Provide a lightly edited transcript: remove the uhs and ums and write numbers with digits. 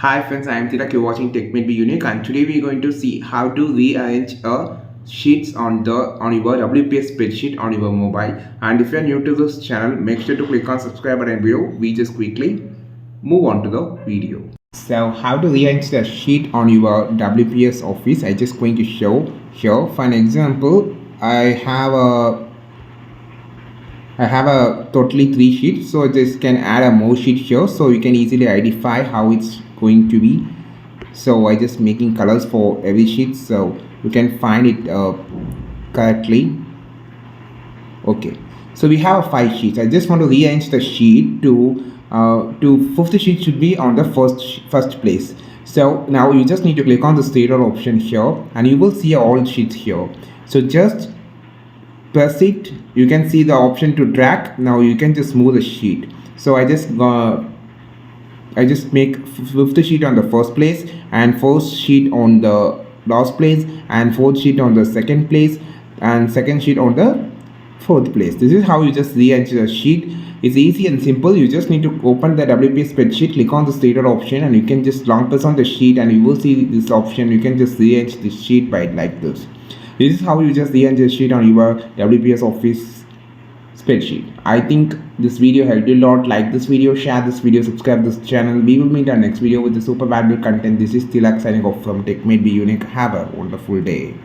Hi friends, I am Tilak. You're watching Tech Made Be Unique, and today we are going to see how to rearrange sheets on your WPS spreadsheet on your mobile. And if you are new to this channel, make sure to click on subscribe button below. We just quickly move on to the video. So how to rearrange the sheet on your WPS office? I just going to show here. For an example, I have a totally three sheets, so I just can add a more sheet here, so you can easily identify how it's going to be. So I just making colors for every sheet, so you can find it correctly. Okay, so we have five sheets. I just want to rearrange the sheet to fifth sheet should be on the first place. So now you just need to click on the status option here, and you will see all sheets here. So just press it, you can see the option to drag. Now you can just move the sheet. So I just make fifth sheet on the first place, and fourth sheet on the last place, and fourth sheet on the second place, and second sheet on the fourth place. This is how you just rearrange the sheet. It's easy and simple. You just need to open the WPS spreadsheet, click on the status option, and you can just long press on the sheet, and you will see this option. You can just rearrange the sheet by like this. This is how you just rearrange the sheet on your WPS Office spreadsheet. I think this video helped you a lot. Like this video, share this video, subscribe this channel. We will meet our next video with the super valuable content. This is Tilak signing off from Tech Made Be Unique. Have a wonderful day.